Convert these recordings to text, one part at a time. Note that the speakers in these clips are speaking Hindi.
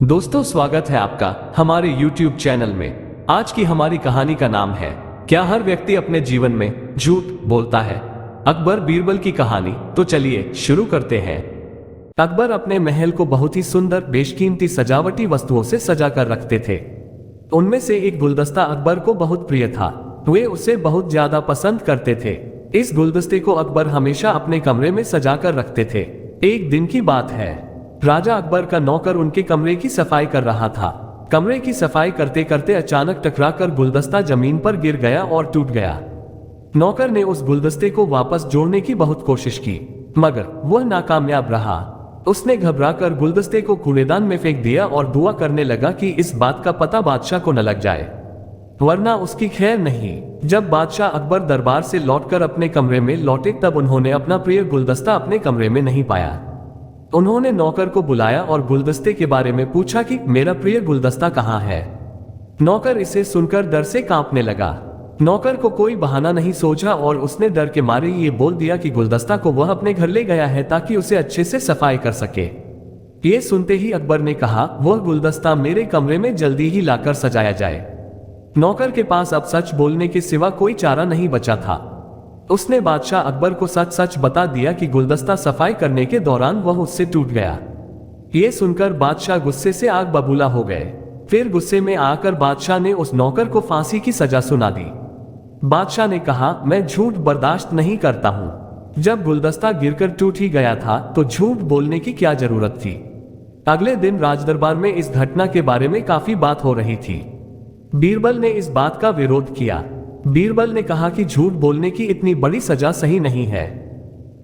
दोस्तों, स्वागत है आपका हमारे YouTube चैनल में। आज की हमारी कहानी का नाम है क्या हर व्यक्ति अपने जीवन में झूठ बोलता है। अकबर बीरबल की कहानी। तो चलिए शुरू करते हैं। अकबर अपने महल को बहुत ही सुंदर बेशकीमती सजावटी वस्तुओं से सजा कर रखते थे। उनमें से एक गुलदस्ता अकबर को बहुत प्रिय था। वे उसे बहुत ज्यादा पसंद करते थे। इस गुलदस्ते को अकबर हमेशा अपने कमरे में सजा कर रखते थे। एक दिन की बात है, राजा अकबर का नौकर उनके कमरे की सफाई कर रहा था। कमरे की सफाई करते करते अचानक टकराकर गुलदस्ता जमीन पर गिर गया और टूट गया। नौकर ने उस गुलदस्ते को वापस जोड़ने की बहुत कोशिश की, मगर वह नाकामयाब रहा। उसने घबराकर गुलदस्ते को कूड़ेदान में फेंक दिया और दुआ करने लगा कि इस बात का पता बादशाह को न लग जाए, वरना उसकी खैर नहीं। जब बादशाह अकबर दरबार से लौटकर अपने कमरे में लौटे, तब उन्होंने अपना प्रिय गुलदस्ता अपने कमरे में नहीं पाया। उन्होंने नौकर को बुलाया और गुलदस्ते के बारे में पूछा कि मेरा प्रिय गुलदस्ता कहाँ है। नौकर इसे सुनकर डर से कांपने लगा। नौकर को कोई बहाना नहीं सोचा और उसने डर के मारे ये बोल दिया कि गुलदस्ता को वह अपने घर ले गया है ताकि उसे अच्छे से सफाई कर सके। ये सुनते ही अकबर ने कहा, वह गुलदस्ता मेरे कमरे में जल्दी ही लाकर सजाया जाए। नौकर के पास अब सच बोलने के सिवा कोई चारा नहीं बचा था। उसने बादशाह अकबर को सच सच बता दिया कि गुलदस्ता सफाई करने के दौरान वह उससे टूट गया। ये सुनकर बादशाह गुस्से से आग बबूला हो गए। फिर गुस्से में आकर बादशाह ने उस नौकर को फांसी की सजा सुना दी। बादशाह ने कहा, मैं झूठ बर्दाश्त नहीं करता हूं। जब गुलदस्ता गिरकर टूट ही गया था तो झूठ बोलने की क्या जरूरत थी। अगले दिन राजदरबार में इस घटना के बारे में काफी बात हो रही थी। बीरबल ने इस बात का विरोध किया। बीरबल ने कहा कि झूठ बोलने की इतनी बड़ी सजा सही नहीं है।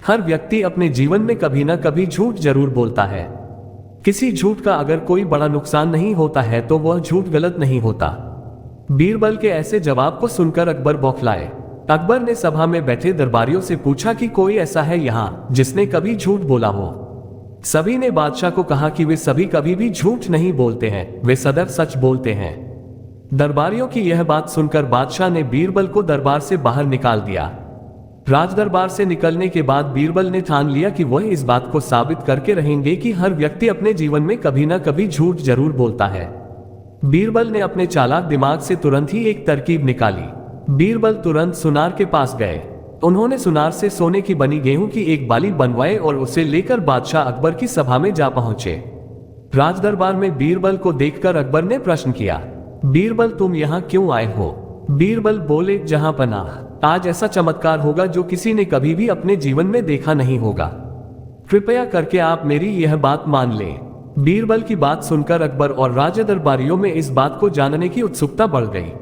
हर व्यक्ति अपने जीवन में कभी ना कभी झूठ जरूर बोलता है। किसी झूठ का अगर कोई बड़ा नुकसान नहीं होता है तो वह झूठ गलत नहीं होता। बीरबल के ऐसे जवाब को सुनकर अकबर बौखलाए। अकबर ने सभा में बैठे दरबारियों से पूछा कि कोई ऐसा है यहाँ जिसने कभी झूठ बोला हो। सभी ने बादशाह को कहा कि वे सभी कभी भी झूठ नहीं बोलते हैं, वे सदैव सच बोलते हैं। दरबारियों की यह बात सुनकर बादशाह ने बीरबल को दरबार से बाहर निकाल दिया। राजदरबार से निकलने के बाद बीरबल ने ठान लिया कि वह इस बात को साबित करके रहेंगे कि हर व्यक्ति अपने जीवन में कभी ना कभी झूठ जरूर बोलता है। बीरबल ने अपने चालाक दिमाग से तुरंत ही एक तरकीब निकाली। बीरबल तुरंत सुनार के पास गए। उन्होंने सुनार से सोने की बनी गेहूं की एक बाली बनवाई और उसे लेकर बादशाह अकबर की सभा में जा पहुंचे। राजदरबार में बीरबल को देखकर अकबर ने प्रश्न किया, बीरबल तुम यहाँ क्यों आए हो। बीरबल बोले, जहां पनाह, आज ऐसा चमत्कार होगा जो किसी ने कभी भी अपने जीवन में देखा नहीं होगा। कृपया करके आप मेरी यह बात मान लें। बीरबल की बात सुनकर अकबर और राजा दरबारियों में इस बात को जानने की उत्सुकता बढ़ गई।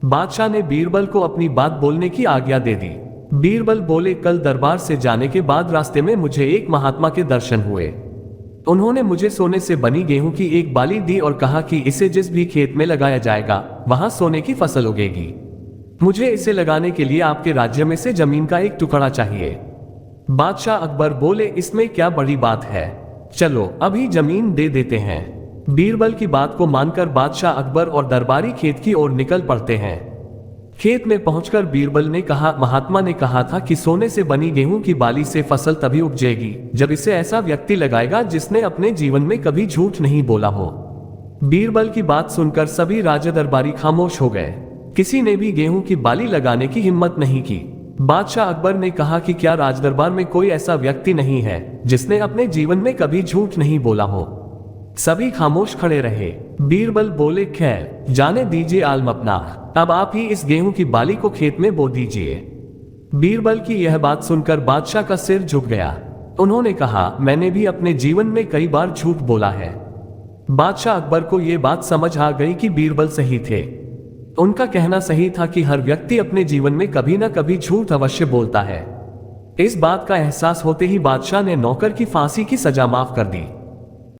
बादशाह ने बीरबल को अपनी बात बोलने की आज्ञा दे दी। बीरबल बोले, कल दरबार से जाने के बाद रास्ते में मुझे एक महात्मा के दर्शन हुए। उन्होंने मुझे सोने से बनी गेहूं की एक बाली दी और कहा कि इसे जिस भी खेत में लगाया जाएगा वहां सोने की फसल उगेगी। मुझे इसे लगाने के लिए आपके राज्य में से जमीन का एक टुकड़ा चाहिए। बादशाह अकबर बोले, इसमें क्या बड़ी बात है, चलो अभी जमीन दे देते हैं। बीरबल की बात को मानकर बादशाह अकबर और दरबारी खेत की ओर निकल पड़ते हैं। खेत में पहुंचकर बीरबल ने कहा, महात्मा ने कहा था कि सोने से बनी गेहूं की बाली से फसल तभी उपजेगी जब इसे ऐसा व्यक्ति लगाएगा जिसने अपने जीवन में कभी झूठ नहीं बोला हो। बीरबल की बात सुनकर सभी राजा दरबारी खामोश हो गए। किसी ने भी गेहूं की बाली लगाने की हिम्मत नहीं की। बादशाह अकबर ने कहा कि क्या राजदरबार में कोई ऐसा व्यक्ति नहीं है जिसने अपने जीवन में कभी झूठ नहीं बोला हो। सभी खामोश खड़े रहे। बीरबल बोले, खैर जाने दीजिए आलम अपना, अब आप ही इस गेहूं की बाली को खेत में बो दीजिए। बीरबल की यह बात सुनकर बादशाह का सिर झुक गया। उन्होंने कहा, मैंने भी अपने जीवन में कई बार झूठ बोला है। बादशाह अकबर को यह बात समझ आ गई कि बीरबल सही थे। उनका कहना सही था कि हर व्यक्ति अपने जीवन में कभी ना कभी झूठ अवश्य बोलता है। इस बात का एहसास होते ही बादशाह ने नौकर की फांसी की सजा माफ कर दी।